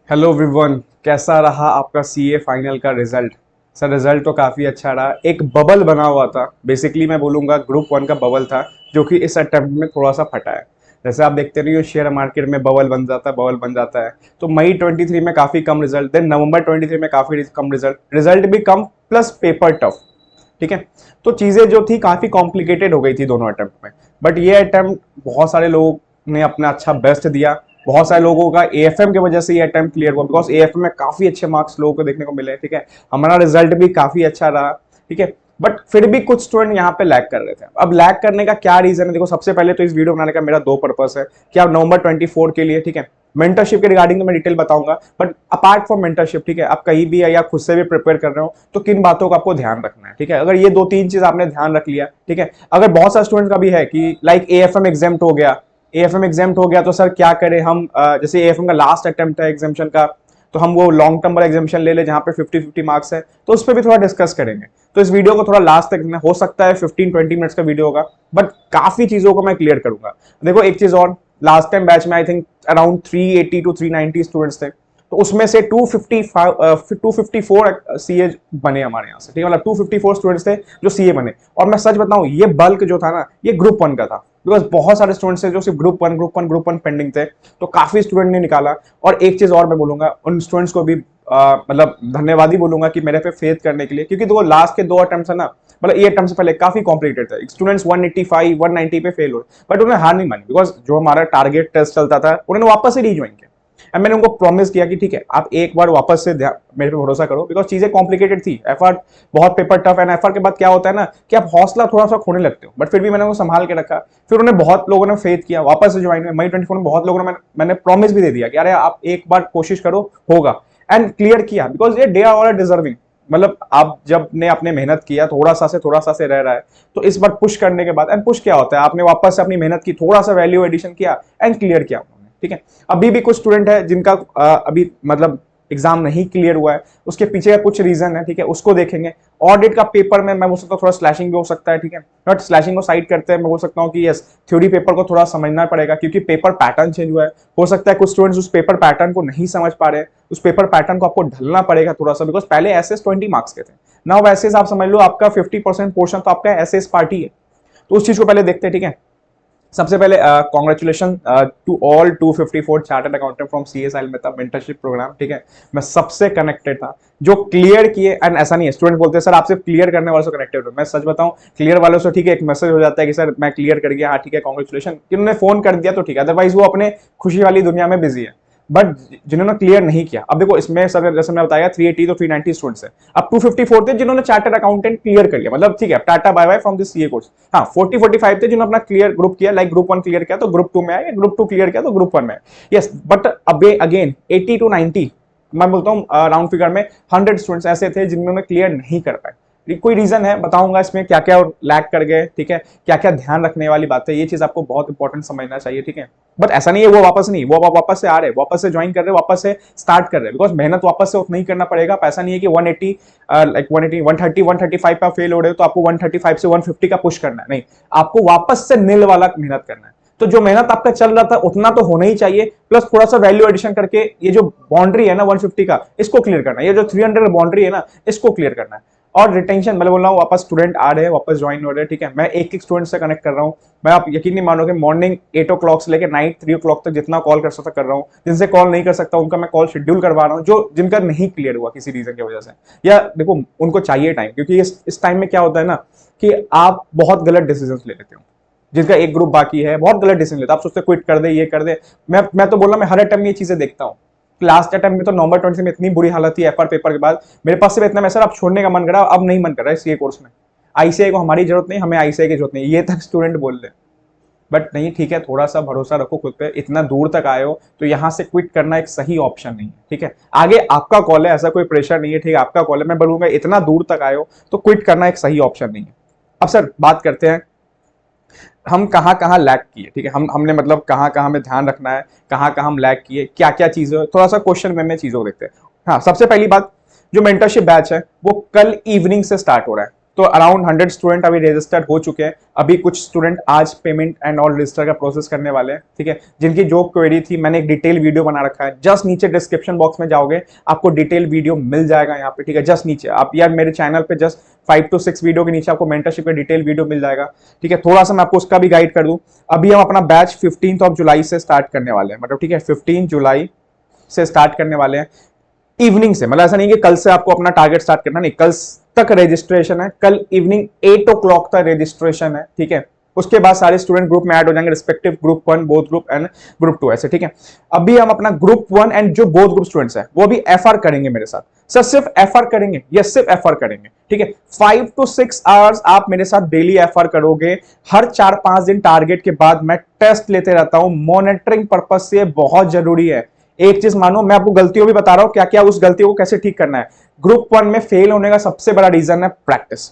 Hello everyone, कैसा रहा आपका सीए फाइनल का रिजल्ट। सर रिजल्ट तो काफ़ी अच्छा रहा। एक बबल बना हुआ था, बेसिकली मैं बोलूँगा ग्रुप वन का बबल था, जो कि इस अटेम्प्ट में थोड़ा सा फटा है। जैसे आप देखते रहिए शेयर मार्केट में बबल बन जाता है, बबल बन जाता है। तो मई 23 में काफ़ी कम रिजल्ट, देन नवंबर 23 में काफ़ी कम रिजल्ट, रिजल्ट भी कम प्लस पेपर टफ। ठीक है। तो चीज़ें जो थी काफ़ी कॉम्प्लिकेटेड हो गई थी दोनों अटेम्प्ट में। बट ये अटेम्प्ट बहुत सारे लोगों ने अपना अच्छा बेस्ट दिया। बहुत सारे लोगों का एएफएम की वजह से ये अटेम्प्ट क्लियर हुआ, बिकॉज एएफएम में काफी अच्छे मार्क्स लोगों को देखने को मिले। ठीक है। हमारा रिजल्ट भी काफी अच्छा रहा। ठीक है। बट फिर भी कुछ स्टूडेंट यहाँ पे लैग कर रहे थे। अब लैग करने का क्या रीजन है? देखो, सबसे पहले तो इस वीडियो बनाने का मेरा दो पर्पस है कि आप नवंबर 24 के लिए, ठीक है, मेंटरशिप के रिगार्डिंग मैं डिटेल बताऊंगा। बट अपार्ट फ्रॉम मेंटरशिप, ठीक है, आप कहीं भी या खुद से भी प्रिपेयर कर रहे हो तो किन बातों का आपको ध्यान रखना है। ठीक है। अगर ये दो तीन चीज आपने ध्यान रख लिया, ठीक है। अगर बहुत सारे स्टूडेंट का भी है कि लाइक एएफएम एग्जाम हो गया, एएफएम एग्जाम्प्ट हो गया तो सर क्या करें हम, जैसे एएफएम का लास्ट अटेम्प्ट है एग्जामेशन का, तो हम वो लॉन्ग टर्म वाला एग्जामेशन ले ले जहां पे 50-50 मार्क्स है, तो उस पर भी थोड़ा डिस्कस करेंगे। तो इस वीडियो को थोड़ा लास्ट तक देखना, हो सकता है 15-20 मिनट्स का वीडियो होगा, बट काफी चीजों को मैं क्लियर करूंगा। देखो एक चीज और, लास्ट टाइम बैच में I think around 380 to 390 students थे, तो उसमें से 254 सीए बने हमारे यहाँ से। ठीक है, मतलब 254 स्टूडेंट्स थे जो सीए बने। और मैं सच बताऊं, ये बल्क जो था ना, ये ग्रुप वन का था, बिकॉज बहुत सारे स्टूडेंट्स थे जो सिर्फ ग्रुप वन पेंडिंग थे, तो काफी स्टूडेंट ने निकाला। और एक चीज और मैं बोलूंगा, उन स्टूडेंट्स को भी मतलब धन्यवाद ही बोलूंगा कि मेरे पे फेथ करने के लिए, क्योंकि दो लास्ट के दो अटेम्प्ट है ना, मतलब ये अटेम्प्ट से पहले काफी कॉम्प्लिकेटेड था। स्टूडेंट्स 185 190 पे फेल हो, बट उन्हें हार नहीं मानी, बिकॉज जो हमारा टारगेट टेस्ट चलता था उन्होंने वापस से रीज्वाइन किया। एंड मैंने उनको प्रॉमिस किया कि ठीक है, आप एक बार वापस से मेरे पे भरोसा करो, बिकॉज चीजें कॉम्प्लिकेटेड थी, एफआर बहुत पेपर टफ। एंड एफआर के बाद क्या होता है ना कि आप हौसला थोड़ा सा खोने लगते हो, बट फिर भी मैंने उनको संभाल के रखा। फिर उन्हें बहुत लोगों ने फेथ किया, वापस से ज्वाइन हुए मई 24 में। बहुत लोगों ने मैंने प्रॉमिस भी दे दिया कि अरे आप एक बार कोशिश करो, होगा। एंड क्लियर किया, बिकॉज ये डे आर ऑल डिजर्विंग। मतलब आप जब ने आपने मेहनत किया, थोड़ा सा से रह रहा है, तो इस बार पुश करने के बाद, एंड पुश क्या होता है, आपने वापस से अपनी मेहनत की, थोड़ा सा वैल्यू एडिशन किया एंड क्लियर किया। ठीक है। अभी भी कुछ स्टूडेंट है जिनका अभी मतलब एग्जाम नहीं क्लियर हुआ है, उसके पीछे का कुछ रीजन है, ठीक है, उसको देखेंगे। ऑडिट का पेपर में मैं बोल सकता हूँ थोड़ा स्लैशिंग भी हो सकता है। ठीक है, बट स्लैशिंग को साइड करते हैं मैं बोल सकता हूँ कि यस, थ्योरी पेपर को थोड़ा समझना पड़ेगा, क्योंकि पेपर पैटर्न चेंज हुआ है। हो सकता है कुछ स्टूडेंट्स उस पेपर पैटर्न को नहीं समझ पा रहे हैं, उस पेपर पैटर्न को आपको ढलना पड़ेगा थोड़ा सा, बिकॉज पहले एसएस 20 मार्क्स के थे ना, वैसे आप समझ लो आपका 50% पोर्शन तो आपका एसएस पार्टी है। तो उस चीज को पहले देखते हैं। ठीक है। सबसे पहले congratulation to all 254 chartered accountant from CSI में था मेंटरशिप प्रोग्राम। ठीक है, मैं सबसे कनेक्टेड था जो क्लियर किए। एंड ऐसा नहीं है, स्टूडेंट बोलते हैं सर आप सिर्फ क्लियर करने वालों से कनेक्टेड हो। मैं सच बताऊं, क्लियर वालों से ठीक है, एक मैसेज हो जाता है कि सर मैं क्लियर कर गया, हाँ ठीक है कॉन्ग्रेचुलेशन, किन्होंने फोन कर दिया तो ठीक है, अदरवाइज वो अपने खुशी वाली दुनिया में बिजी है। बट जिन्होंने क्लियर नहीं किया, अब देखो इसमें सर जैसे मैं बताया 380 तो 390 स्टूडेंट्स है, अब 254 थे जिन्होंने चार्टर्ड अकाउंटेंट क्लियर कर लिया, मतलब ठीक है tata bye bye from this CA course. हाँ 40-45 थे जिन्होंने अपना क्लियर ग्रुप किया, लाइक ग्रुप वन क्लियर किया तो ग्रुप टू में आया, ग्रुप टू क्लियर किया तो ग्रुप वन में आया। यस, बट अगेन 80-90 मैं बोलता हूँ राउंड फिगर में 100 स्टूडेंट्स ऐसे थे जिन्होंने क्लियर नहीं कर पाए। कोई रीजन है बताऊंगा इसमें क्या क्या लैग कर गए, ठीक है, क्या क्या ध्यान रखने वाली बात है, ये चीज आपको बहुत इंपॉर्टेंट समझना चाहिए। ठीक है, बट ऐसा नहीं है वो वापस नहीं, वो वापस से आ रहे, वापस से ज्वाइन कर रहे, वापस से स्टार्ट कर रहे, बिकॉज मेहनत वापस से उतना ही करना पड़ेगा। ऐसा नहीं है कि 180 लाइक 180 130 135 पे फेल हो रहे हो तो आपको 135 से 150 का पुश करना है, नहीं, आपको वापस से नील वाला मेहनत करना है। तो जो मेहनत आपका चल रहा था उतना तो होना ही चाहिए, प्लस थोड़ा सा वैल्यू एडिशन करके ये जो बाउंड्री है ना 150 का, इसको क्लियर करना है, ये जो 300 का बाउंड्री है ना, इसको क्लियर करना है। और रिटेंशन मैं बोल रहा हूँ, वापस स्टूडेंट आ रहे हैं, वापस ज्वाइन हो रहे हैं। ठीक है, मैं एक एक स्टूडेंट से कनेक्ट कर रहा हूँ। मैं आप यकीन नहीं मानोगे, मॉर्निंग 8 o'clock से लेकर नाइट 3 o'clock तक जितना कॉल कर सकता कर रहा हूँ। जिनसे कॉल नहीं कर सकता उनका मैं कॉल शेड्यूल करवा रहा हूँ, जो जिनका नहीं क्लियर हुआ किसी रीजन की वजह से, या देखो उनको चाहिए टाइम, क्योंकि इस टाइम में क्या होता है ना कि आप बहुत गलत डिसीजन ले लेते हो। जिनका एक ग्रुप बाकी है बहुत गलत डिसीजन लेता है, आप सोचते क्विट कर दे, ये कर दे। मैं तो बोल रहा, मैं हर अटेम्प्ट में ये चीजें देखता हूँ। लास्ट अटेम्प्ट में तो नवंबर 20 में इतनी बुरी हालत थी एफआर पेपर के बाद, मेरे पास सिर्फ इतना मैसेज अब छोड़ने का मन कर रहा है, अब नहीं मन कर रहा है सीए कोर्स में, आईसीआई को हमारी जरूरत नहीं, हमें आईसीआई की जरूरत नहीं, ये तक स्टूडेंट बोल रहे। बट नहीं, ठीक है, थोड़ा सा भरोसा रखो खुद पे, इतना दूर तक आए हो तो यहाँ से क्विट करना एक सही ऑप्शन नहीं है। ठीक है, आगे आपका कॉल है, ऐसा कोई प्रेशर नहीं है, ठीक है, आपका कॉल है। मैं बोलूंगा इतना दूर तक आए हो तो क्विट करना एक सही ऑप्शन नहीं है। अब सर बात करते हैं हम कहाँ कहाँ लैग किए। ठीक है, हमने मतलब कहाँ कहाँ हमें ध्यान रखना है, कहाँ कहाँ हम लैग किए, क्या क्या चीजें, थोड़ा सा क्वेश्चन में चीजों को देखते हैं। हाँ, सबसे पहली बात, जो मेंटरशिप बैच है वो कल इवनिंग से स्टार्ट हो रहा है। तो अराउंड 100 स्टूडेंट अभी रजिस्टर्ड हो चुके हैं। अभी कुछ स्टूडेंट आज पेमेंट एंड ऑल रजिस्टर का प्रोसेस करने वाले हैं, ठीक है। जिनकी जो क्वेरी थी मैंने एक डिटेल वीडियो बना रखा है, जस्ट नीचे डिस्क्रिप्शन बॉक्स में जाओगे आपको डिटेल वीडियो मिल जाएगा यहाँ पे, ठीक है। जस्ट नीचे आप यार मेरे चैनल पे जस्ट 5 to 6 वीडियो के नीचे आपको मेंटरशिप का डिटेल वीडियो मिल जाएगा, ठीक है। थोड़ा सा मैं आपको उसका भी गाइड कर दूं। अभी हम अपना बैच 15 जुलाई से स्टार्ट करने वाले हैं, मतलब ठीक है 15 जुलाई से स्टार्ट करने वाले हैं इवनिंग से। मतलब ऐसा नहीं कि कल से आपको अपना टारगेट स्टार्ट करना, नहीं, कल तक रजिस्ट्रेशन है, कल इवनिंग 8 o'clock तक रजिस्ट्रेशन है, ठीक है। उसके बाद सारे स्टूडेंट ग्रुप में ऐड हो जाएंगे, respective group 1 both group and group 2 ऐसे, ठीक है। अभी हम अपना ग्रुप 1 एंड जो बोथ ग्रुप स्टूडेंट्स हैं वो भी एफआर करेंगे मेरे साथ। सर सिर्फ एफआर करेंगे? यस, सिर्फ एफआर करेंगे, ठीक है। 5 to 6 आवर्स आप मेरे साथ डेली एफआर करोगे। हर 4-5 दिन टारगेट के बाद मैं टेस्ट लेते रहता हूं, मॉनिटरिंग पर्पज से बहुत जरूरी है। एक चीज मानो, मैं आपको गलतियों भी बता रहा हूं, क्या क्या उस गलतियों को कैसे ठीक करना है। ग्रुप 1 में फेल होने का सबसे बड़ा रीजन है प्रैक्टिस,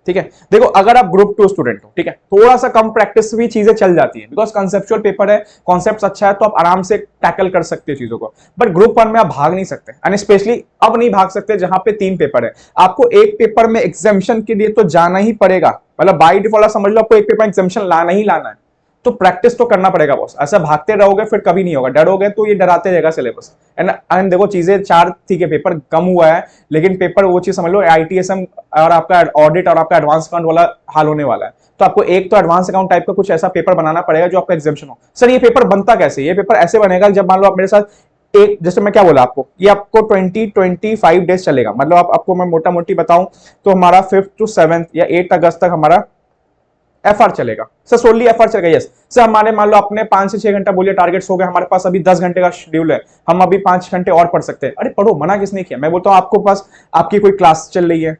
ठीक है। देखो अगर आप ग्रुप 2 स्टूडेंट हो, ठीक है, थोड़ा सा कम प्रैक्टिस भी चीजें चल जाती है, बिकॉज कंसेप्चुअल पेपर है, कॉन्सेप्ट अच्छा है तो आप आराम से टैकल कर सकते हो चीजों को। बट ग्रुप 1 में आप भाग नहीं सकते, एंड स्पेशली अब नहीं भाग सकते जहां पे 3 पेपर है। आपको एक पेपर में एग्जामिशन के लिए तो जाना ही पड़ेगा, मतलब बाय डिफॉल्ट समझ लो आपको एक पेपर एग्जामिशन लाना ही लाना है, तो प्रैक्टिस तो करना पड़ेगा बॉस। ऐसा भागते रहोगे फिर कभी नहीं होगा, डरोगे तो ये डराते रहेगा सिलेबस। एंड देखो चीजें 4 थी के पेपर कम हुआ है, लेकिन पेपर वो चीज समझ लो ITSM और आपका ऑडिट और आपका एडवांस अकाउंट वाला हाल होने वाला है। तो आपको एक तो एडवांस अकाउंट टाइप का कुछ ऐसा पेपर बनाना पड़ेगा जो आपका एग्जामिशन हो। सर ये पेपर बनता कैसे? ये पेपर ऐसे बनेगा जब मान लो आप मेरे साथ एक, जैसे मैं क्या बोला आपको, ये आपको 20-25 डेज चलेगा। मतलब आपको मैं मोटा मोटी बताऊं तो हमारा 5th to 7th या 8 अगस्त तक हमारा एफआर चलेगा। सर सोनली एफआर चलेगा? Yes sir. हमारे मान लो अपने 5 से 6 घंटा बोलिए टारगेट्स हो गए, हमारे पास अभी 10 घंटे का शेड्यूल है, हम अभी 5 घंटे और पढ़ सकते हैं। अरे पढ़ो, मना किसने किया? मैं बोलता हूं आपको पास आपकी कोई क्लास चल रही है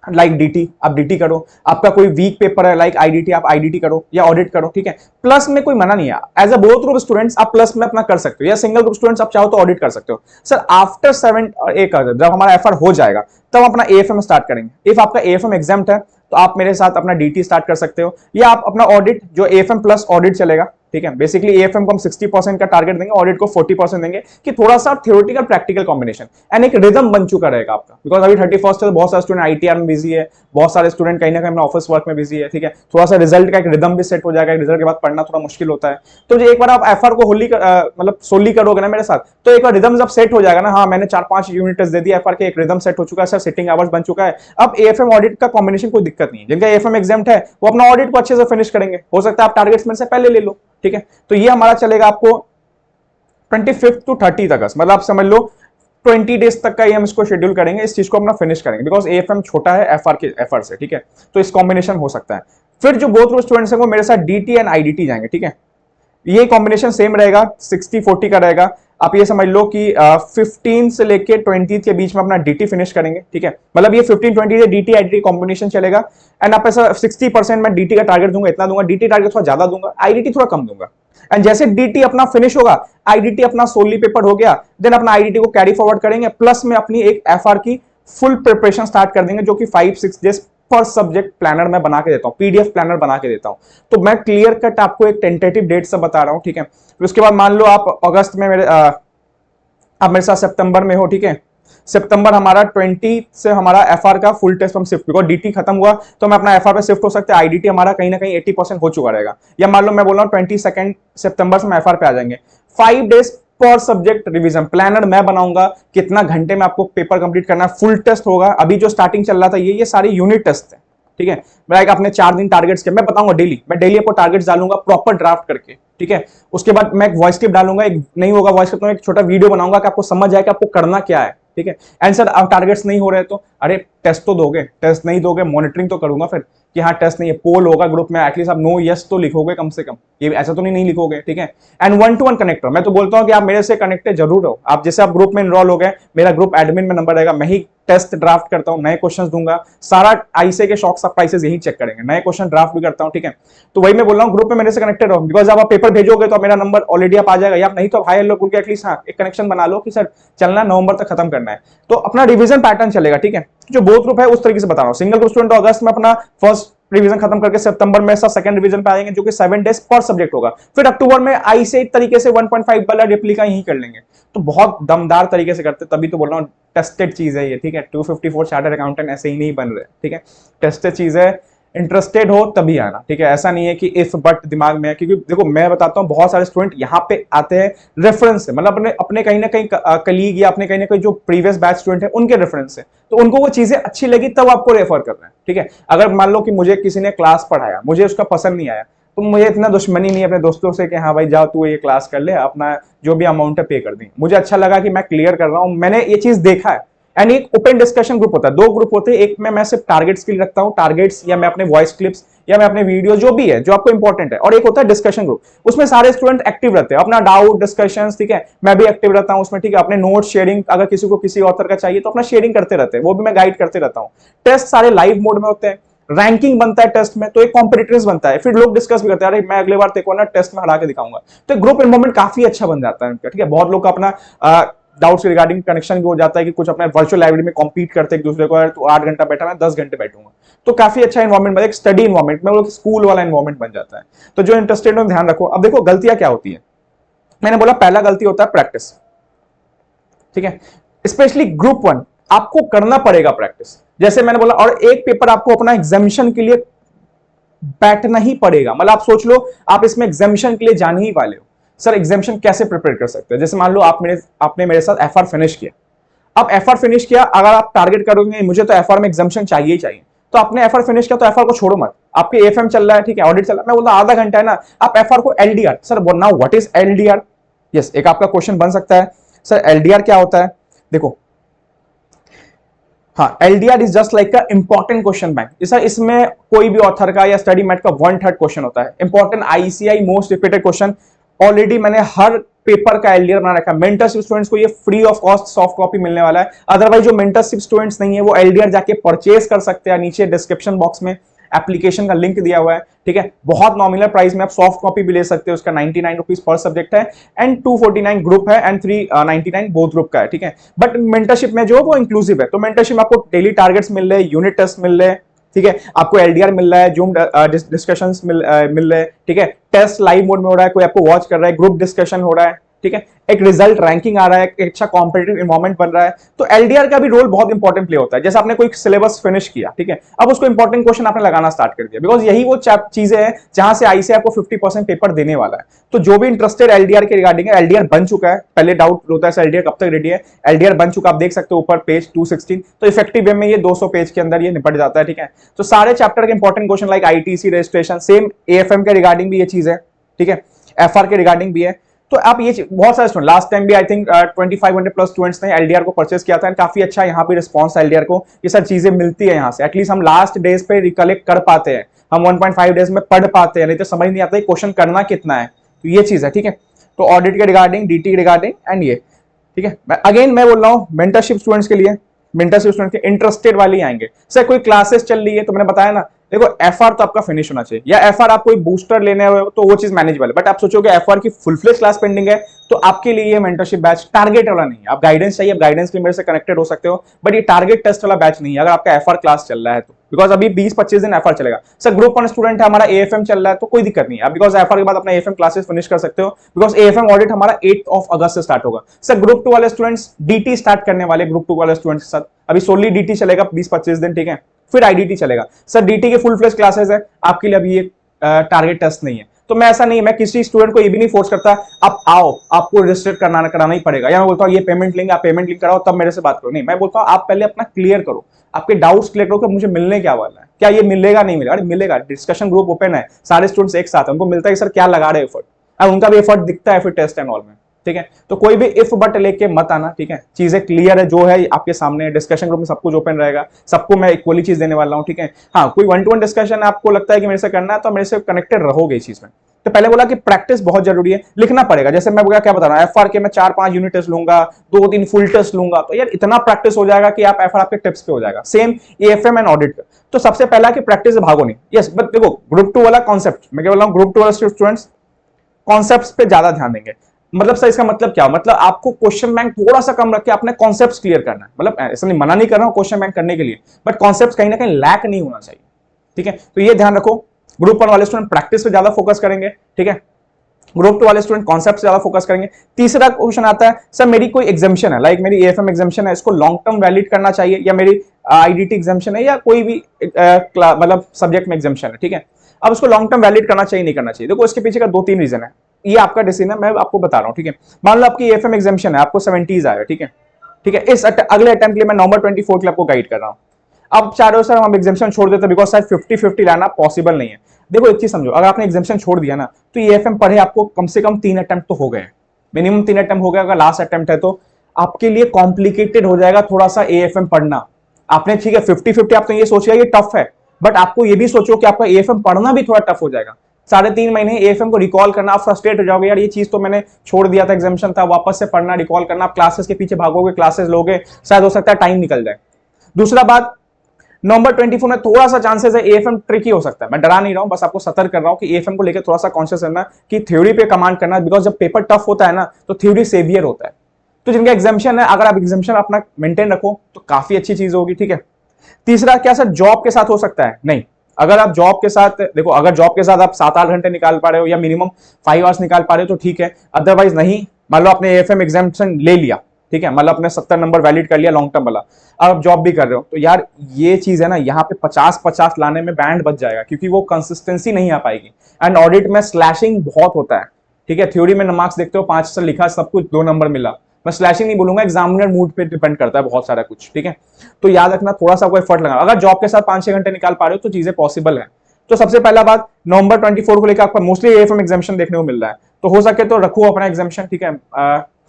लाइक डीटी, आप डीटी करो। आपका कोई वीक पेपर है लाइक आईडीटी, आप आईडीटी करो या ऑडिट करो, ठीक है। प्लस में कोई मना नहीं है, as a both group students आप प्लस में अपना कर सकते हो, या सिंगल ग्रुप स्टूडेंट्स आप चाहो तो ऑडिट कर सकते हो। सर आफ्टर 7 एक जब हमारा एफआर हो जाएगा तब अपना एएफएम स्टार्ट करेंगे। इफ आपका एएफएम एग्जाम्प्ट है तो आप मेरे साथ अपना डीटी स्टार्ट कर सकते हो, या आप अपना ऑडिट जो एएफएम प्लस ऑडिट चलेगा, ठीक है। बेसिकली एएफएम को हम 60% का टारगेट देंगे, ऑडिट को 40% देंगे, कि थोड़ा सा थ्योरेटिकल प्रैक्टिकल कॉम्बिनेशन एंड एक रिदम बन चुका रहेगा आपका। बिकॉज अभी 31st है तो बहुत सारे स्टूडेंट आईटीआर में बिजी है, बहुत सारे स्टूडेंट कहीं ना कहीं अपना ऑफिस वर्क में बिजी है, ठीक है। थोड़ा सा रिजल्ट का एक रिदम भी सेट हो जाएगा, रिजल्ट के बाद पढ़ना थोड़ा मुश्किल होता है। तो एक बार आप एफआर को होली मतलब सोली करोगे ना मेरे साथ, तो एक बार रिदम जब सेट हो जाएगा ना, हाँ मैंने 4-5 यूनिट दे दिया एफआर के, एक रिदम सेट हो चुका है, सर सिटिंग आवर्स बन चुका है, अब एएफएम ऑडिट का कॉम्बिनेशन कोई दिक्कत नहीं है। जिनका एएफएम एग्जाम्प्ट है वो अपना ऑडिट को अच्छे से फिनिश करेंगे, हो सकता है आप टारगेट्स में से पहले ले लो, ठीक है। तो ये हमारा चलेगा आपको 25 to 30 तक, मतलब आप समझ लो 20 डेज तक का ये हम इसको शेड्यूल करेंगे, इस चीज को अपना फिनिश करेंगे, बिकॉज एएफएम छोटा है एफआर से, ठीक है। तो इस कॉम्बिनेशन हो सकता है। फिर जो बोथ स्टूडेंट्स हैं वो मेरे साथ डीटी एंड आईडीटी जाएंगे, ठीक है। ये कॉम्बिनेशन सेम रहेगा, 60-40 का रहेगा। आप ये समझ लो कि 15 से लेके 20 के बीच में अपना डीटी फिनिश करेंगे, ठीक है। मतलब ये 15-20 से डीटी आईडीटी कॉम्बिनेशन चलेगा। एंड आप ऐसा 60% मैं डीटी का टारगेट दूंगा, इतना दूंगा, डीटी टारगेट थोड़ा ज्यादा दूंगा, आईडीटी थोड़ा कम दूंगा। एंड जैसे डीटी अपना फिनिश होगा, आईडीटी अपना सोली पेपर हो गया, देन अपना आईडीटी को कैरी फॉरवर्ड करेंगे, प्लस में अपनी एक एफआर की फुल प्रिपरेशन स्टार्ट कर देंगे, जो कि 5-6 डेज पर सब्जेक्ट प्लानर मैं बना के देता हूं, पीडीएफ प्लानर बना के देता हूं। तो मैं क्लियर कट आपको एक टेंटेटिव डेट से बता रहा हूं, ठीक है। उसके बाद मान लो आप अगस्त में आप मेरे साथ सितंबर में हो, ठीक है। सितंबर हमारा 20 से हमारा एफआर का फुल टेस्ट हम शिफ्ट, बिकॉज डीटी खत्म हुआ तो मैं अपना एफआर पे शिफ्ट हो सकते हैं, आईडीटी हमारा कहीं ना कहीं 80% हो चुका रहेगा। या मान लो मैं बोल रहा हूँ 22 सितंबर से हम एफआर पे आ जाएंगे। 5 डेज पर सब्जेक्ट रिवीजन प्लानर मैं बनाऊंगा, कितना घंटे में आपको पेपर कंप्लीट करना है, फुल टेस्ट होगा। अभी जो स्टार्टिंग चल रहा था ये सारी यूनिट टेस्ट है, ठीक है। मैं अपने 4 दिन टारगेट्स के मैं बताऊंगा डेली, मैं डेली आपको टारगेट्स डालूंगा प्रॉपर ड्राफ्ट करके, ठीक है। उसके बाद मैं एक वॉइस क्लिप डालूंगा, एक नहीं होगा वॉइस क्लिप तो एक छोटा वीडियो बनाऊंगा कि आपको समझ आए कि आपको करना क्या है, ठीक है। एंड सर अब टारगेट्स नहीं हो रहे तो अरे टेस्ट तो दोगे, टेस्ट नहीं दोगे मॉनिटरिंग तो करूंगा फिर कि हाँ टेस्ट नहीं है, पोल होगा ग्रुप में, एटलीस्ट आप नो यस तो लिखोगे कम से कम, ये ऐसा तो नहीं लिखोगे, ठीक है। एंड 1-to-1 कनेक्टर, मैं तो बोलता हूं कि आप मेरे से कनेक्टेड जरूर हो। आप जैसे आप ग्रुप में इनरोल हो गए, मेरा ग्रुप एडमिन में नंबर रहेगा, मैं ही टेस्ट ड्राफ्ट करता हूं, नए क्वेश्चंस दूंगा, सारा आईसे के शॉक सरप्राइजेस यही चेक करेंगे, नए क्वेश्चन ड्राफ्ट भी करता हूं, ठीक है। तो वही मैं बोल रहा हूं ग्रुप में मेरे से कनेक्टेड रहो, बिकॉज आप पेपर भेजोगे तो मेरा नंबर ऑलरेडी आप आ जाएगा, या नहीं तो हाई हेलो बोल के एटलीस्ट हाँ एक कनेक्शन बना लो कि सर चलना नवंबर तक खत्म करना है। तो अपना रिवीजन पैटर्न चलेगा, ठीक है। जो बोथ ग्रुप है उस तरीके से बता रहा हूं। सिंगल ग्रुप स्टूडेंट अगस्त में अपना फर्स्ट रिवीजन खत्म करके सितंबर में सब सेकंड रिवीजन पे आएंगे, जो कि 7 डेज पर सब्जेक्ट होगा। फिर अक्टूबर में आई से एक तरीके से 1.5 वाला रेप्लिका यही कर लेंगे। तो बहुत दमदार तरीके से करते, तभी तो बोल रहा हूँ टेस्टेड चीज है ये, ठीक है। 254 चार्टर्ड अकाउंटेंट ऐसे ही नहीं बन रहे, ठीक है, टेस्टेड चीज है। इंटरेस्टेड हो तभी आना, ठीक है। ऐसा नहीं है कि इफ बट दिमाग में है, क्योंकि देखो मैं बताता हूँ बहुत सारे स्टूडेंट यहाँ पे आते हैं रेफरेंस से, मतलब अपने अपने कहीं ना कहीं कलीग या अपने कहीं ना कहीं जो प्रीवियस बैच स्टूडेंट है उनके रेफरेंस से, तो उनको वो चीजें अच्छी लगी तब आपको रेफर कर रहे हैं, ठीक है। अगर मान लो कि मुझे किसी ने क्लास पढ़ाया, मुझे उसका पसंद नहीं आया, तो मुझे इतना दुश्मनी नहीं है अपने दोस्तों से कि हाँ भाई जाओ तू ये क्लास कर ले, अपना जो भी अमाउंट है पे कर दी। मुझे अच्छा लगा कि मैं क्लियर कर रहा हूँ, मैंने ये चीज देखा है। एंड एक ओपन डिस्कशन ग्रुप होता है, 2 ग्रुप होते हैं, एक में मैं सिर्फ टारगेट्स के लिए रखता हूं, टारगेट्स या मैं अपने वॉइस क्लिप्स या मैं अपने वीडियो जो भी है जो आपको इंपॉर्टेंट है, और एक होता है डिस्कशन ग्रुप, उसमें सारे स्टूडेंट एक्टिव रहते हैं, अपना डाउट डिस्कशंस, ठीक है, मैं भी एक्टिव रहता हूं उसमें, ठीक है। अपने नोट शेयरिंग, अगर किसी को किसी ऑथर का चाहिए तो अपना शेयरिंग करते रहते हैं, वो भी मैं गाइड करते रहता हूं। टेस्ट सारे लाइव मोड में होते हैं, रैंकिंग बनता है टेस्ट में, तो एक कॉम्पिटिटर्स बनता है, फिर लोग डिस्कस भी करते हैं, अरे मैं अगले बार तेरे को ना टेस्ट में हरा के दिखाऊंगा। तो ग्रुप इन्वॉल्वमेंट काफी अच्छा बन जाता है, ठीक है। बहुत लोग का अपना डाउट्स रिगार्डिंग कनेक्शन भी हो जाता है कि कुछ अपने वर्चुअल लाइब्रेरी में कॉम्पीट करते हैं एक दूसरे को, तो 8 घंटा बैठा मैं 10 घंटे बैठूंगा, तो काफी अच्छा इन्वायरमेंट, एक स्टडी इन्वायरमेंट में स्कूल वाला इन्वायरमेंट बन जाता है। तो जो इंटरेस्टेड हो ध्यान रखो। अब देखो गलतियां क्या होती है, मैंने बोला पहला गलती होता है प्रैक्टिस, ठीक है। स्पेशली ग्रुप 1 आपको करना पड़ेगा प्रैक्टिस, जैसे मैंने बोला, और एक पेपर आपको अपना एग्जामिशन के लिए बैठना ही पड़ेगा। मतलब आप सोच लो आप इसमें एग्जामिशन के लिए जाने ही वाले हो, सर एग्जामिशन कैसे प्रिपेयर कर सकते हैं। जैसे मान लो आपने मेरे साथ एफआर फिनिश किया, अब एफआर फिनिश किया, अगर आप टारगेट करोगे मुझे तो एफआर में एग्जामिशन चाहिए ही चाहिए, तो आपने एफआर फिनिश किया तो एफआर को छोड़ो मत, आपके एएफएम चल रहा है, ठीक है, ऑडिट चल रहा है, मैं बोलता आधा घंटा है ना, आप एफआर को LDR, sir now what is LDR, yes एक आपका क्वेश्चन बन सकता है, सर एलडीआर क्या होता है। देखो हाँ, एलडीआर इज जस्ट लाइक का इंपॉर्टेंट क्वेश्चन बैंक, इसमें कोई भी ऑथर का या स्टडी मैट का 1/3 क्वेश्चन होता है, important ICI most repeated question. Already मैंने हर पेपर का एलडीआर बना रखा है, मेंटरशिप स्टूडेंट्स को ये free of cost soft copy मिलने वाला है। अदरवाइज जो मेंटरशिप स्टूडेंट्स नहीं है वो एलडीआर जाके परचेज कर सकते हैं, नीचे डिस्क्रिप्शन बॉक्स में एप्लीकेशन का लिंक दिया हुआ है, ठीक है। बहुत नॉमिनल प्राइस में आप सॉफ्ट कॉपी भी ले सकते हो, उसका 99 रुपीज पर सब्जेक्ट है, एंड 249 ग्रुप है एंड 399 बोथ ग्रुप का है, ठीक है। बट मेंटरशिप में जो वो इंक्लूसिव है, तो मेंटरशिप में आपको डेली टारगेट्स मिल रहे हैं, यूनिट टेस्ट मिल रहे हैं, ठीक है, आपको एलडीआर मिल रहा है, जूम डिस्कशंस मिल रहे हैं, ठीक है, टेस्ट लाइव मोड में हो रहा है, कोई आपको वॉच कर रहा है, ग्रुप डिस्कशन हो रहा है, ठीक है, एक रिजल्ट रैंकिंग आ रहा है, एक अच्छा कॉम्पिटिटिव एनवायरनमेंट बन रहा है। तो एलडीआर का भी रोल बहुत इंपॉर्टेंट प्ले होता है। जैसे आपने कोई सिलेबस फिनिश किया, ठीक है, अब उसको इंपॉर्टेंट क्वेश्चन आपने लगाना स्टार्ट कर दिया, बिकॉज यही वो चीजें हैं जहां से आईसीएआई आपको 50% पेपर देने वाला है। तो जो भी इंटरेस्टेड एलडीआर के रिगार्डिंग है, एलडीआर बन चुका है, पहले डाउट होता है एलडीआर कब तक रेडी है, एलडीआर बन चुका, आप देख सकते हो ऊपर पेज 216, तो इफेक्टिव वे में ये 200 पेज के अंदर ये निपट जाता है, ठीक है। तो सारे चैप्टर के important question like ITC registration, same AFM के रिगार्डिंग भी ये चीज है, ठीक है, एफआर के रिगार्डिंग भी है। तो आप ये बहुत सारे स्टूडेंट, लास्ट टाइम भी आई थिंक 2500 प्लस स्टूडेंट्स ने एलडीआर को परचेस किया था, काफी अच्छा यहाँ पे रिस्पांस एलडीआर को, ये सब चीजें मिलती है यहाँ से, एटलीस्ट हम लास्ट डेज पे रिकलेक्ट कर पाते हैं, हम 1.5 डेज में पढ़ पाते हैं, नहीं तो समझ नहीं आता है क्वेश्चन करना कितना है। तो ये चीज है, ठीक है। तो ऑडिट के रिगार्डिंग, डीटी के रिगार्डिंग एंड ये, ठीक है। अगेन मैं बोल रहा हूँ मेंटरशिप स्टूडेंट्स के लिए, मेंटरशिप स्टूडेंट के इंटरेस्टेड वाले आएंगे। सर कोई क्लासेस चल रही है तो मैंने बताया ना, देखो एफआर तो आपका फिनिश होना चाहिए, या एफआर आप कोई बूस्टर लेने हो तो वो चीज मैनेजेबल है, बट आप सोचोगे एफआर की फुल फ्लेज क्लास पेंडिंग है, तो आपके लिए ये मेंटरशिप बैच टारगेट वाला नहीं है। आप गाइडेंस चाहिए, आप गाइडेंस के लिए मेरे से कनेक्टेड हो सकते हो, बट ये टारगेट टेस्ट वाला बैच नहीं है अगर आपका एफआर क्लास चल रहा है तो, बिकॉज अभी 20-25 दिन एफआर चलेगा। सर ग्रुप 1 स्टूडेंट है, हमारा एएफएम चल रहा है, तो कोई दिक्कत नहीं है, बिकॉज एफआर के बाद अपना एएफएम क्लासेस फिनिश कर सकते हो, बिकॉज एएफएम ऑडिट हमारा 8 अगस्त से स्टार्ट होगा। सर ग्रुप 2 वाले स्टूडेंट्स डीटी स्टार्ट करने वाले, ग्रुप 2 वाले स्टूडेंट्स के साथ अभी सोनली डीटी चलेगा 20-25 दिन, ठीक है, फिर आईडीटी चलेगा। सर डीटी के फुल फ्लेज क्लासेस है, आपके लिए अभी ये टारगेट टेस्ट नहीं है। तो मैं ऐसा नहीं, मैं किसी स्टूडेंट को ये भी नहीं फोर्स करता आप आओ, आपको रजिस्टर कराना ही पड़ेगा, या मैं बोलता हूँ ये पेमेंट लिंक, आप पेमेंट लिंक कराओ तब मेरे से बात करो, नहीं, मैं बोलता हूँ आप पहले अपना क्लियर करो, आपके डाउट्स क्लियर करो कि मुझे मिलने क्या वाला है, क्या ये मिलेगा नहीं मिलेगा, अरे मिलेगा, डिस्कशन ग्रुप ओपन है, सारे स्टूडेंट्स एक साथ है, उनको मिलता है सर क्या लगा रहे एफर्ट, अब उनका भी एफर्ट दिखता है फिर टेस्ट एंड ऑल में, ठीक है। तो कोई भी इफ बट लेके मत आना, ठीक है, चीजें क्लियर है, जो है आपके सामने, डिस्कशन ग्रुप में सब कुछ ओपन रहेगा, सबको मैं इक्वली चीज देने वाला हूं, ठीक है। हाँ, कोई 1-to-1 डिस्कशन आपको लगता है कि मेरे से करना है तो मेरे से कनेक्टेड रहोगे इस चीज में। तो पहले बोला कि प्रैक्टिस बहुत जरूरी है, लिखना पड़ेगा, जैसे मैं क्या बता रहा हूँ, एफआर के मैं 4-5 यूनिट टेस्ट लूंगा, 2-3 फुल टेस्ट लूंगा, तो यार इतना प्रैक्टिस हो जाएगा कि आप एफआर आपके टिप्स पे हो जाएगा। सेम एएफएम एंड ऑडिट का, तो सबसे पहला कि प्रैक्टिस भागो नहीं, यस, बट देखो ग्रुप 2 वाला कॉन्सेप्ट, मैं क्या बोल रहा हूँ, ग्रुप 2 वाले स्टूडेंट्स कॉन्सेप्ट्स पे ज्यादा ध्यान देंगे। मतलब सर इसका मतलब क्या, मतलब आपको क्वेश्चन बैंक थोड़ा सा कम रख के अपने कॉन्सेप्ट्स क्लियर करना है, मतलब ऐसा नहीं, मना नहीं कर रहा हूं क्वेश्चन बैंक करने के लिए, बट कॉन्सेप्ट्स कहीं ना कहीं लैक नहीं होना चाहिए, ठीक है, तो ये ध्यान रखो। ग्रुप 1 वाले स्टूडेंट प्रैक्टिस पे ज्यादा फोकस करेंगे, ठीक है। ग्रुप 2 वाले स्टूडेंट कॉन्सेप्ट से ज्यादा फोकस करेंगे। तीसरा क्वेश्चन आता है, सर मेरी कोई एग्जामिशन है, लाइक मेरी एएफएम एग्जामिशन है, इसको लॉन्ग टर्म वैलिड करना चाहिए, या मेरी आईडीटी एग्जामिशन है, या कोई भी मतलब सब्जेक्ट में एग्जामिशन है, ठीक है। अब उसको लॉन्ग टर्म वैलिड करना चाहिए नहीं करना चाहिए, देखो इसके पीछे का 2-3 रीजन है, ये आपका डिसीजन है, मैं आपको बता रहा हूँ, ठीक है। मान लो आपकी एएफएम एग्जामिशन है, आपको 70s आया, ठीक है, ठीक है। इस अगले अटेम्प्ट के लिए मैं नवंबर 24 के लिए आपको गाइड कर रहा हूँ। अब चाह रहे हो सर हम एग्जामिशन छोड़ देते बिकॉज शायद 50-50 लाना पॉसिबल नहीं है। देखो एक चीज समझो, अगर आपने एग्जामिशन छोड़ दिया ना, तो एएफएम पढ़े आपको कम से कम 3 अटेम्प्ट तो हो गए, मिनिमम 3 अटेम्प्ट हो गया। अगर लास्ट अटेम्प्ट है तो आपके लिए कॉम्प्लिकेटेड हो जाएगा थोड़ा सा एएफएम पढ़ना। आपने ठीक है 50-50 आप तो ये सोचिएगा ये टफ है, बट आपको ये भी सोचो कि आपका एएफएम पढ़ना भी थोड़ा टफ हो जाएगा। 3.5 महीने एएफएम को रिकॉल करना, आप फ्रस्ट्रेट हो जाओगे, यार ये चीज तो मैंने छोड़ दिया था, एग्जामिशन था, वापस से पढ़ना रिकॉल करना, आप क्लासेस के पीछे भागोगे, क्लासेस लोगे, शायद हो सकता है टाइम निकल जाए। दूसरा बात, नवंबर 24 में थोड़ा सा चांसेस है एएफएम ट्रिकी हो सकता है। मैं डरा नहीं रहा हूं, बस आपको सतर्क कर रहा हूं कि एएफएम को लेकर थोड़ा सा कॉन्शियस रहना कि थ्योरी पे कमांड करना, बिकॉज जब पेपर टफ होता है ना तो थ्योरी सेवियर होता है। तो जिनका एग्जामिशन है, अगर आप एग्जामिशन अपना मेंटेन रखो तो काफी अच्छी चीज होगी, ठीक है। तीसरा, क्या सर जॉब के साथ हो सकता है? नहीं। अगर आप जॉब के साथ देखो, अगर जॉब के साथ आप 7-8 घंटे निकाल पा रहे हो या मिनिमम 5 आवर्स निकाल पा रहे हो तो ठीक है, अदरवाइज नहीं। मान लो आपने एएफएम एग्जामिशन ले लिया, ठीक है, मतलब अपने 70 नंबर वैलिड कर लिया लॉन्ग टर्म वाला, अब आप जॉब भी कर रहे हो, तो यार ये चीज है ना, यहाँ पे 50-50 लाने में बैंड बच जाएगा, क्योंकि वो कंसिस्टेंसी नहीं आ पाएगी। एंड ऑडिट में स्लैशिंग बहुत होता है, ठीक है। थ्योरी में मार्क्स देखते हो 5 से लिखा, सब कुछ 2 नंबर मिला, मैं स्लैशिंग नहीं बोलूंगा, एग्जामिनर मूड पे डिपेंड करता है बहुत सारा कुछ, ठीक है। तो याद रखना, थोड़ा सा कोई एफर्ट लगा। अगर जॉब के साथ 5-6 घंटे निकाल पा रहे हो तो चीजें पॉसिबल है। तो सबसे पहला बात, नवंबर 24 को लेकर आपका मोस्टली एएफएम एग्जामिशन देखने को मिल रहा है, तो हो सके तो रखो अपना एग्जामिशन, ठीक है।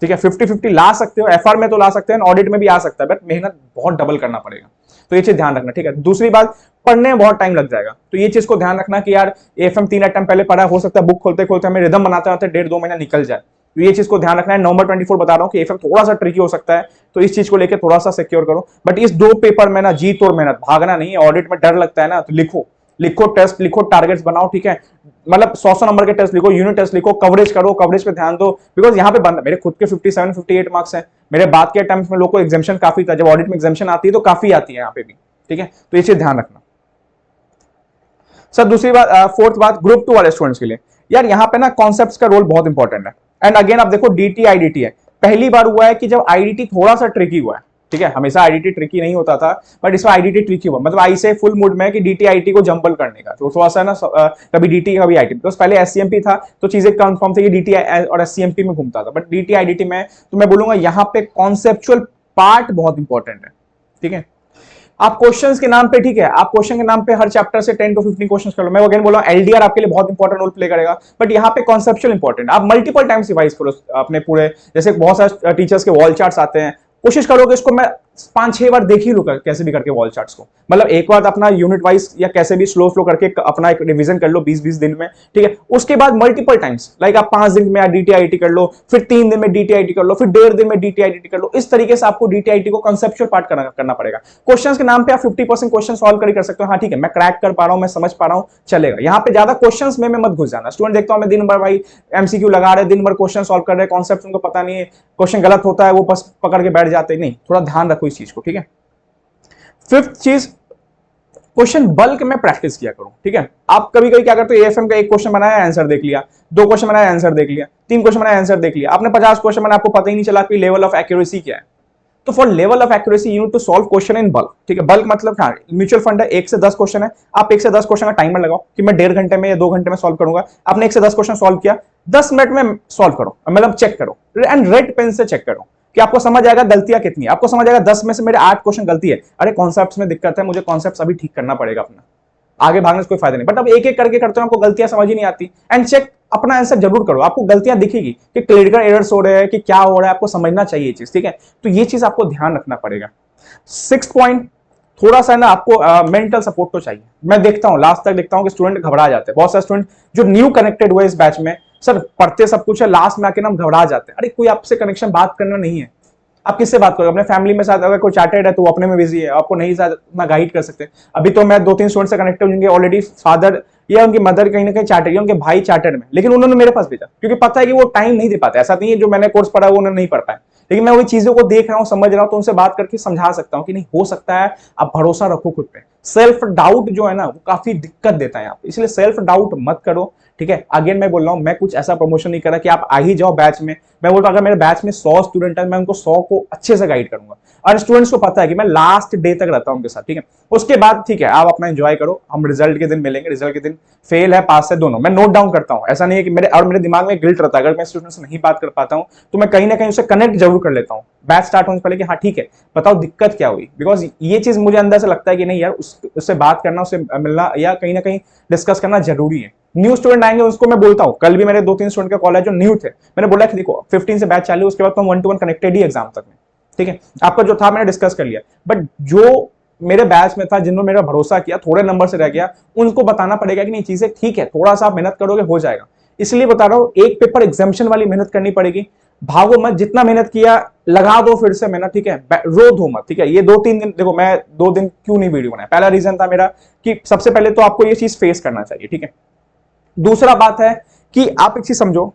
ठीक है, 50-50 ला सकते हो, एफआर में तो ला सकते हैं, ऑडिट में भी आ सकता है, बट मेहनत बहुत डबल करना पड़ेगा, तो ये चीज ध्यान रखना, ठीक है। दूसरी बात, पढ़ने में बहुत टाइम लग जाएगा, तो ये चीज को ध्यान रखना कि यार एएफएम 3 अटेम्प्ट पहले पढ़ा, हो सकता है बुक खोलते खोलते हमें रिदम बनाते बनाते 1.5-2 महीना निकल जाए, तो ये चीज को ध्यान रखना है। नवंबर 24 बता रहा हूं कि एएफएम थोड़ा सा ट्रिकी हो सकता है, तो इस चीज को लेकर थोड़ा सा सिक्योर करो। बट इस 2 पेपर में ना जीत और मेहनत, भागना नहीं है। ऑडिट में डर लगता है ना, तो लिखो लिखो टेस्ट लिखो, टारगेट्स बनाओ, ठीक है। मतलब 100 नंबर के टेस्ट लिखो, यूनिट टेस्ट लिखो, कवरेज करो, कवरेज पे ध्यान दो, बिकॉज यहाँ पे बंद मेरे खुद के 57-58 मार्क्स हैं, मेरे बाद के अटेम्प्ट में लोगों को एग्जामिशन काफी था, जब ऑडिट में एग्जामिशन आती है तो काफी आती है यहाँ पे भी, ठीक है। तो ये चीज ध्यान रखना। सर दूसरी बात, फोर्थ बात, ग्रुप 2 वाले स्टूडेंट्स के लिए, यार यहाँ पे ना कॉन्सेप्ट्स का रोल बहुत इंपॉर्टेंट है। एंड अगेन आप देखो डीटी आईडीटी है, पहली बार हुआ है कि जब आईडीटी थोड़ा सा ट्रिकी हुआ है, ठीक है। हमेशा आईडीटी ट्रिकी नहीं होता था, बट इसमें आईडीटी ट्रिकी हुआ, मतलब आई से फुल मूड में कि डीटी आईटी को जंपल करने का, तो थोड़ा सा ना कभी डीटी कभी आईटी, बिकॉज पहले एससीएमपी था तो चीजें कंफर्म थी कि डीटी और एससीएमपी में घूमता था, बट डीटी आईडीटी में तो मैं बोलूंगा यहाँ पे कॉन्सेप्चुअल पार्ट बहुत इंपॉर्टेंट है, ठीक है। आप क्वेश्चंस के नाम पे, ठीक है, आप क्वेश्चन के नाम पे हर चैप्टर से 10 to 15 क्वेश्चंस कर लो, मैं अगेन बोला एलडीआर आपके लिए बहुत इंपॉर्टेंट रोल प्ले करेगा, बट यहाँ पे कॉन्सेप्चुअल इंपॉर्टेंट, आप मल्टीपल टाइम्स रिवाइज करो अपने पूरे, जैसे बहुत सारे टीचर्स के वॉल चार्ट्स आते हैं, कोशिश करोगे इसको मैं 5-6 बार देख ही लूंगा कैसे भी करके वॉल चार्ट्स को, मतलब एक बार अपना यूनिट वाइज या कैसे भी स्लो करके अपना एक रिवीजन कर लो 20-20 दिन में, ठीक है। उसके बाद मल्टीपल टाइम्स, लाइक आप 5 दिन में डीटीआईटी कर लो, फिर 3 दिन में डीटीआईटी कर लो, फिर 1.5 दिन में डीटीआईटी कर लो, इस तरीके से आपको डीटीआईटी को कंसेप्चुअल पार्ट करना पड़ेगा। क्वेश्चंस के नाम पे आप 50% क्वेश्चन सॉल्व कर सकते हो, हाँ ठीक है, मैं क्रैक कर पा रहा हूं, मैं समझ पा रहा हूं, चलेगा। यहाँ पे ज्यादा क्वेश्चंस में मत घुस जाना। स्टूडेंट देखता हूं मैं दिन भर भाई एमसीक्यू लगा रहे, दिन भर क्वेश्चन सॉल्व कर रहे, कॉन्सेप्ट उनको पता नहीं है, क्वेश्चन गलत होता है वो बस पकड़ के बैठ जाते, नहीं, थोड़ा ध्यान रखो इस चीज को, ठीक है। फिफ्थ चीज, क्वेश्चन बल्क में प्रैक्टिस किया करो, ठीक है। आप कभी कभी क्या करते हो, एएफएम का एक क्वेश्चन बनाया आंसर देख लिया, 2 क्वेश्चन बनाया आंसर देख लिया, 3 क्वेश्चन बनाया आंसर देख लिया, आपने 50 क्वेश्चन बनाया, आपको पता ही नहीं चला कि लेवल ऑफ एक्यूरेसी क्या है। तो for level of accuracy you need to solve question in bulk, ठीक है। बल्क मतलब हाँ, म्यूचुअल फंड है, 1 से 10 क्वेश्चन है, आप 1 से 10 क्वेश्चन का टाइमर लगाओ कि मैं 1.5 घंटे में या 2 घंटे में सॉल्व करूंगा। आपने 1 से 10 क्वेश्चन सॉल्व किया, 10 मिनट में सॉल्व करो, मतलब चेक करो, एंड रेड पेन से चेक करो कि आपको समझ आएगा गलतियां कितनी है। आपको समझ आएगा 10 में से मेरे 8 क्वेश्चन गलती है, अरे कॉन्सेप्ट्स में दिक्कत है, मुझे कॉन्सेप्ट्स अभी ठीक करना पड़ेगा अपना, आगे भागने से कोई फायदा नहीं। बट अब एक एक करके करते हो, आपको गलतियां समझ ही नहीं आती, एंड चेक अपना आंसर जरूर करो, आपको गलतियां दिखेगी कि क्लिनिकल एरर्स हो रहे हैं कि क्या हो रहा है, आपको समझना चाहिए ये चीज, ठीक है। तो ये चीज आपको ध्यान रखना पड़ेगा। 6th पॉइंट, थोड़ा सा ना आपको मेंटल सपोर्ट तो चाहिए। मैं देखता हूं, लास्ट तक देखता हूं कि स्टूडेंट घबरा जाते हैं, बहुत सारे स्टूडेंट जो न्यू कनेक्टेड हुए इस बैच में, सर पढ़ते सब कुछ है, लास्ट में आके ना घबरा जाते हैं, अरे कोई आपसे कनेक्शन बात करना नहीं है, आप किससे बात करोगे, अपने फैमिली में साथ, अगर कोई चार्टेड है तो वो अपने में बिजी है, आपको नहीं साथ ना गाइड कर सकते। अभी तो मैं 2-3 स्टूडेंट से कनेक्टेड जिनके ऑलरेडी फादर या उनकी मदर कहीं ना कहीं चार्टेड, उनके भाई चार्टेड में, लेकिन उन्होंने मेरे पास भेजा क्योंकि पता है कि वो टाइम नहीं दे पाते। ऐसा नहीं है जो मैंने कोर्स पढ़ा वो उन्होंने नहीं पढ़ पाए, लेकिन मैं वही चीजों को देख रहा हूँ, समझ रहा हूँ, तो उनसे बात करके समझा सकता हूँ कि नहीं हो सकता है, आप भरोसा रखो खुद पे, सेल्फ डाउट जो है ना वो काफी दिक्कत देता है यहाँ पे, इसलिए सेल्फ डाउट मत करो, ठीक है। अगेन मैं बोल रहा हूँ, मैं कुछ ऐसा प्रमोशन नहीं कर रहा कि आप आ ही जाओ बैच में। मैं बोल रहा हूँ अगर मेरे बैच में 100 स्टूडेंट है, मैं उनको 100 को अच्छे से गाइड करूंगा, और स्टूडेंट्स को पता है कि मैं लास्ट डे तक रहता हूँ उनके साथ, ठीक है। उसके बाद ठीक है आप अपना एंजॉय करो, हम रिजल्ट के दिन मिलेंगे, रिजल्ट के दिन फेल है पास है दोनों मैं नोट डाउन करता हूँ। ऐसा नहीं है कि मेरे दिमाग में गिल्ट रहता है, अगर मैं स्टूडेंट से नहीं बात कर पाता हूँ तो मैं कहीं ना कहीं उससे कनेक्ट जरूर कर लेता हूँ बैच स्टार्ट होने से पहले कि हाँ ठीक है बताओ दिक्कत क्या हुई, बिकॉज ये चीज मुझे अंदर से लगता है कि नहीं यार उससे बात करना, उससे मिलना या कहीं ना कहीं डिस्कस करना जरूरी है। न्यू स्टूडेंट आएंगे उसको मैं बोलता हूँ, कल भी मेरे 2-3 स्टूडेंट का कॉल है जो न्यू थे, मैंने बोला कि देखो 15 से बैच चालू, उसके बाद तो 1-to-1 कनेक्टेड ही एग्जाम तक में, ठीक है। आपका जो था मैंने डिस्कस कर लिया, बट जो मेरे बैच में था जिन्होंने मेरा भरोसा किया, थोड़े नंबर से रह गया, उनको बताना पड़ेगा कि नहीं चीजें ठीक है, थोड़ा सा आप मेहनत करोगे हो जाएगा। इसलिए बता रहा हूँ एक पेपर एग्जामिशन वाली मेहनत करनी पड़ेगी, भागो मत, जितना मेहनत किया लगा दो फिर से मेहनत, ठीक है, रो दो मत, ठीक है। ये 2-3 दिन देखो, मैं 2 दिन क्यों नहीं वीडियो बनाया, पहला रीजन था मेरा कि सबसे पहले तो आपको ये चीज फेस करना चाहिए, ठीक है। दूसरा बात है कि आप एक चीज समझो,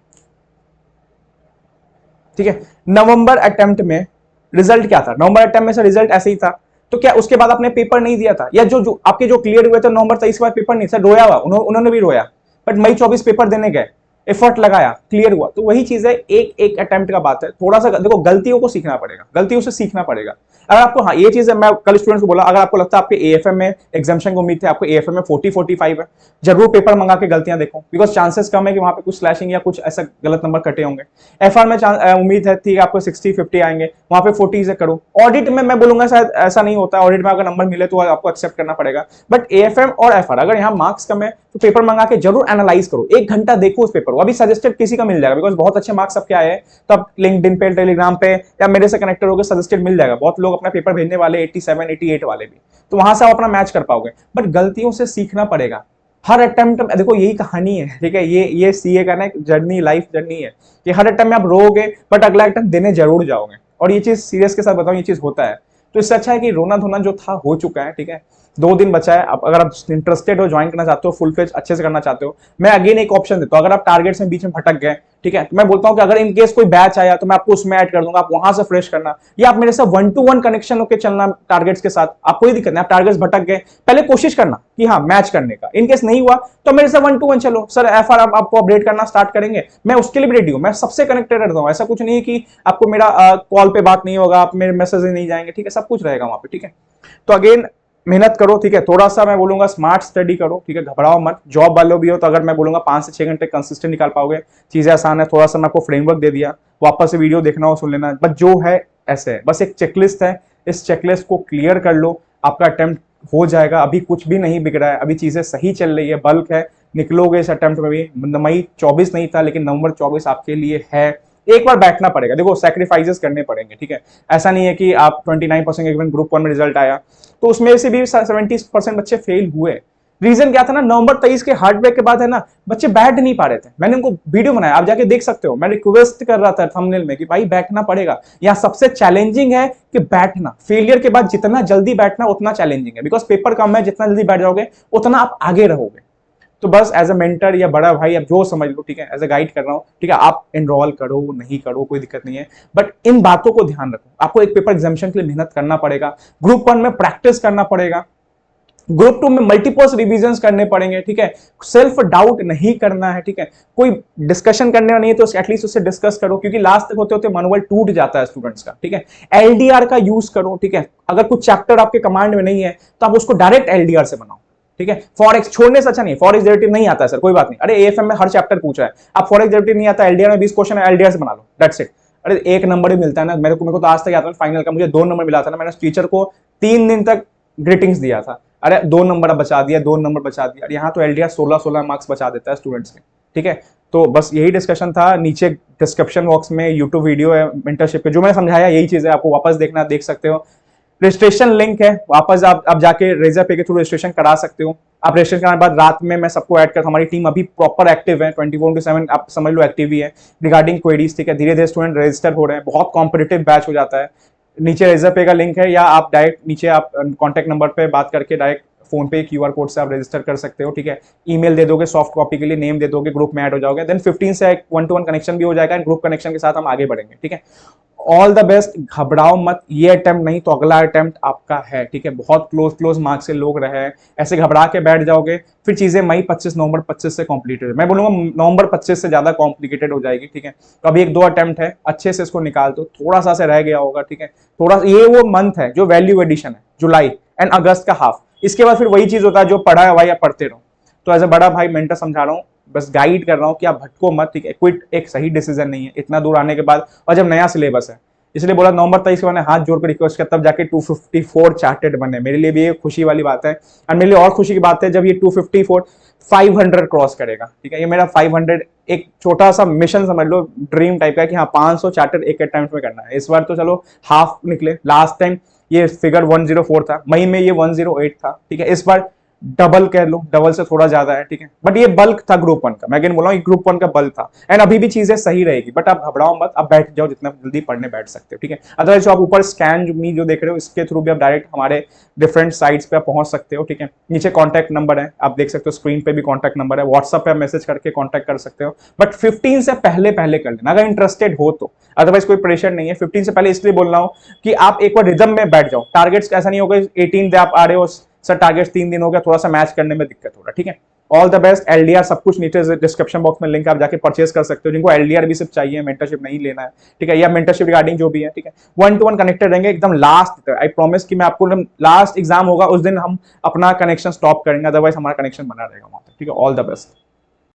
ठीक है, नवंबर अटेम्प्ट में रिजल्ट क्या था, नवंबर अटेम्प्ट में से रिजल्ट ऐसे ही था, तो क्या उसके बाद आपने पेपर नहीं दिया था, या जो आपके जो क्लियर हुए थे नवंबर 23 के बाद पेपर नहीं, सर रोया हुआ उन्होंने भी रोया, बट मई 24 पेपर देने गए, एफर्ट लगाया, क्लियर हुआ। तो वही चीज है, एक एक अटेम्प्ट का बात है, थोड़ा सा देखो गलतियों को सीखना पड़ेगा, गलतियों से सीखना पड़ेगा। अगर आपको, हाँ ये चीज है, मैं कल स्टूडेंट्स को बोला अगर आपको लगता है आपके एएफएम में एग्जामिशन को उम्मीद है, आपको एएफएम में 40-45 है, जरूर पेपर मंगा के गलतियां देखो, बिकॉज चांसेस कम है कि वहां पे कुछ स्लैशिंग या कुछ ऐसा गलत नंबर कटे होंगे। एफआर में उम्मीद है थी आपको 60-50 आएंगे, वहां पे 40 से करो। ऑडिट में मैं बोलूंगा शायद ऐसा नहीं होता, ऑडिट में अगर नंबर मिले तो आपको एक्सेप्ट करना पड़ेगा, बट एएफएम और एफआर अगर यहाँ मार्क्स कम है तो पेपर मंगा के जरूर एनालाइज करो, 1 घंटा देखो उस पेपर को, अभी सजेस्टेड किसी का मिल जाएगा, बिकॉज बहुत अच्छे मार्क्स सबके आए हैं, तो आप लिंक्डइन पे, टेलीग्राम पे या मेरे से कनेक्टेड होकर सजेस्टेड मिल जाएगा, बहुत लोग अपना पेपर भेजने वाले 87-88 वाले भी, तो वहां से आप अपना मैच कर पाओगे। बट गलतियों से सीखना पड़ेगा हर अटेम्प्ट, देखो यही कहानी है, ठीक है, ये सीए का ना एक जर्नी, लाइफ जर्नी है कि हर अटेम्प्ट में आप रोगे बट अगला अटेम्प्ट देने जरूर जाओगे, और ये चीज सीरियस के साथ बताऊं ये चीज होता है। तो इससे अच्छा है कि रोना धोना जो था हो चुका है, ठीक है, 2 दिन बचा है। अब अगर आप इंटरेस्टेड हो, ज्वाइन करना चाहते हो, फुल फ्लेज अच्छे से करना चाहते हो, मैं अगेन एक ऑप्शन देता हूं, अगर आप टारगेट्स में बीच में भटक गए, ठीक है, तो मैं बोलता हूं कि अगर इन केस कोई बैच आया तो मैं आपको उसमें ऐड कर दूंगा, आप वहां से फ्रेश करना, या आप मेरे साथ 1-to-1 कनेक्शन होकर चलना टारगेट्स के साथ, आप कोई दिक्कत नहीं, आप टारगेट्स भटक गए पहले कोशिश करना कि हाँ मैच करने का, इन केस नहीं हुआ तो मेरे से 1-to-1 चलो, सर एफआर आपको अपडेट करना स्टार्ट करेंगे, मैं उसके लिए भी रेडी हूं, मैं सबसे कनेक्टेड रहता हूं, ऐसा कुछ नहीं है कि आपको मेरा कॉल पे बात नहीं होगा, आप मेरे मैसेज नहीं जाएंगे, ठीक है, सब कुछ रहेगा वहां पे, ठीक है। तो अगेन मेहनत करो, ठीक है, थोड़ा सा मैं बोलूंगा स्मार्ट स्टडी करो, ठीक है, घबराओ मत, जॉब वाले भी हो तो अगर मैं बोलूंगा 5 से 6 घंटे कंसिस्टेंट निकाल पाओगे, चीजें आसान है, थोड़ा सा मैं आपको फ्रेमवर्क दे दिया, वापस से वीडियो देखना हो सुन लेना, बस जो है ऐसे है, बस एक चेकलिस्ट है, इस चेकलिस्ट को क्लियर कर लो, आपका अटेम्प्ट हो जाएगा, अभी कुछ भी नहीं बिगड़ा है, अभी चीजें सही चल रही है, बल्क है, निकलोगे इस अटेम्प्ट में भी, मई 24 नहीं था लेकिन नवंबर 24 आपके लिए है, एक बार बैठना पड़ेगा, देखो सैक्रिफाइसेस करने पड़ेंगे, ठीक है, ऐसा नहीं है कि आप 29% ग्रुप 1 में रिजल्ट आया तो उसमें से भी 70% बच्चे फेल हुए। रीजन क्या था ना, नवंबर 23 के हार्डवेयर के बाद है ना बच्चे बैठ नहीं पा रहे थे, मैंने उनको वीडियो बनाया, आप जाके देख सकते हो, मैं रिक्वेस्ट कर रहा था थंबनेल में कि भाई बैठना पड़ेगा, यहाँ सबसे चैलेंजिंग है कि बैठना, फेलियर के बाद जितना जल्दी बैठना उतना चैलेंजिंग है, बिकॉज पेपर कम है, जितना जल्दी बैठ जाओगे उतना आप आगे रहोगे। तो बस एज अ मेंटर या बड़ा भाई आप जो समझ लो, ठीक है, एज अ गाइड कर रहा हूँ, ठीक है, आप एनरोल करो नहीं करो कोई दिक्कत नहीं है, बट इन बातों को ध्यान रखो, आपको एक पेपर एग्जामिशन के लिए मेहनत करना पड़ेगा, ग्रुप 1 में प्रैक्टिस करना पड़ेगा, ग्रुप 2 में मल्टीपल रिवीजन करने पड़ेंगे, ठीक है, सेल्फ डाउट नहीं करना है, ठीक है, कोई डिस्कशन करने नहीं है तो एटलीस्ट उससे डिस्कस करो, क्योंकि लास्ट तक होते होते मनोबल टूट जाता है स्टूडेंट्स का, ठीक है। एलडीआर का यूज करो, ठीक है, अगर कुछ चैप्टर आपके कमांड में नहीं है तो आप उसको डायरेक्ट एलडीआर से बनाओ, ठीक है, फॉरेक्स छोड़ने से अच्छा नहीं, फॉरेक्स डेरिवेटिव नहीं आता है सर कोई बात नहीं, अरे एएफएम में हर चैप्टर पूछ रहा है, आप फॉरेक्स डेरिवेटिव नहीं आता, एलडीआर में 20 क्वेश्चन है, एलडीआर से बना लो, दैट्स इट। अरे 1 नंबर ही मिलता है ना, मेरे को तो आज तक आता है फाइनल का, मुझे 2 नंबर मिला था ना, मैंने टीचर को 3 दिन तक ग्रीटिंग्स दिया था, अरे 2 नंबर बचा दिया, 2 नंबर बचा दिया, यहाँ तो एलडीआर 16 मार्क्स बचा देता है स्टूडेंट्स के, ठीक है। तो बस यही डिस्कशन था, नीचे डिस्क्रिप्शन बॉक्स में यूट्यूब वीडियो है मेंटरशिप के, जो मैंने समझाया यही चीज है, आपको वापस देखना देख सकते हो, रजिस्ट्रेशन लिंक है, वापस आप जाके रेजर पे के थ्रू रजिस्ट्रेशन करा सकते हो, आप रजिस्ट्रेशन करने के बाद रात में मैं सबको ऐड कर, हमारी टीम अभी प्रॉपर एक्टिव है, 24/7 आप समझ लो एक्टिव ही है रिगार्डिंग क्वेरीज, ठीक है, धीरे धीरे स्टूडेंट रजिस्टर हो रहे हैं, बहुत कॉम्पिटिटिव बैच हो जाता है, नीचे रेजर पे का लिंक है, या आप डायरेक्ट नीचे आप कॉन्टैक्ट नंबर पे बात करके डायरेक्ट फोन पे क्यूआर कोड से आप रजिस्टर कर सकते हो, ठीक है, ईमेल दे दोगे सॉफ्ट कॉपी के लिए, नेम दे दोगे, ग्रुप में ऐड हो जाओगे, देन 15 से 1-to-1 कनेक्शन भी हो जाएगा, ग्रुप कनेक्शन के साथ हम आगे बढ़ेंगे, ठीक है। ऑल द बेस्ट, घबराओ मत, ये अटेम्प्ट नहीं तो अगला अटेम्प्ट आपका है, ठीक है। बहुत क्लोज मार्क्स से लोग रहे हैं, ऐसे घबरा के बैठ जाओगे फिर चीजें मई 25 नवंबर 25 से कॉम्प्लीटेड, मैं बोलूंगा नवंबर 25 से ज्यादा कॉम्प्लिकेटेड हो जाएगी, ठीक है। तो अभी 1-2 अटेम्प्ट है, अच्छे से इसको निकाल दो, थोड़ा सा से रह गया होगा, ठीक है। थोड़ा ये वो मंथ है जो वैल्यू एडिशन है, जुलाई एंड अगस्त का हाफ, इसके बाद फिर वही चीज होता है जो पढ़ा है भाई आप पढ़ते रहो। तो एज ए बड़ा भाई मेंटर समझा रहा हूँ, बस गाइड कर रहा हूँ कि आप भटको मत, ठीक है। क्विट एक सही डिसीजन नहीं है इतना दूर आने के बाद, और जब नया सिलेबस है, इसलिए बोला नवंबर 23 के मैंने हाथ जोड़कर रिक्वेस्ट किया, तब जाके 254 चार्टेड बने। मेरे लिए भी ये खुशी वाली बात है, और मेरे लिए और खुशी की बात है जब ये 254 500 क्रॉस करेगा, ठीक है। ये मेरा 500 एक छोटा सा मिशन समझ लो, ड्रीम टाइप का, कि हाँ 500 चार्टेड एक अटेम्प्ट में करना है। इस बार तो चलो हाफ निकले, लास्ट टाइम ये फिगर 104 था, मई में ये 108 था, ठीक है। इस बार डबल कह लो, डबल से थोड़ा ज्यादा है, ठीक है। बट ये बल्क था ग्रुप 1 का, मैं अगेन बोल रहा हूँ ग्रुप 1 का बल्क था, एंड अभी भी चीजें सही रहेगी, बट आप घबराओ मत, आप बैठ जाओ, जितना जल्दी पढ़ने बैठ सकते हो, ठीक है। अदरवाइज जो आप ऊपर स्कैन मी जो देख रहे हो, इसके थ्रू भी आप डायरेक्ट हमारे डिफरेंट साइट्स पे आप पहुंच सकते हो, ठीक है। नीचे कॉन्टैक्ट नंबर है, आप देख सकते हो, स्क्रीन पे भी कॉन्टैक्ट नंबर है, व्हाट्सएप पे आप मैसेज करके कॉन्टैक्ट कर सकते हो, बट 15 से पहले पहले कर लेना अगर इंटरेस्टेड हो तो, अदरवाइज कोई प्रेशर नहीं है। 15 से पहले इसलिए बोल रहा हूँ कि आप एक बार रिदम में बैठ जाओ, टारगेट्स ऐसा नहीं होगा 18 आप आ रहे हो सर, टारगेट्स 3 दिन हो गया, थोड़ा सा मैच करने में दिक्कत हो रहा है, ठीक है। ऑल द बेस्ट, एलडीआर सब कुछ नीचे डिस्क्रिप्शन बॉक्स में लिंक, आप जाके परचेस कर सकते हो, जिनको एलडीआर भी सिर्फ चाहिए, मेंटरशिप नहीं लेना है, ठीक है, या मेंटरशिप रिगार्डिंग जो भी है, ठीक है। 1-to-1 कनेक्टेड रहेंगे एकदम लास्ट, आई प्रॉमिस कि मैं आपको लास्ट एग्जाम होगा उस दिन हम अपना कनेक्शन स्टॉप करेंगे, अदरवाइज हमारा कनेक्शन बना रहेगा वहां पे, ठीक है। All the best.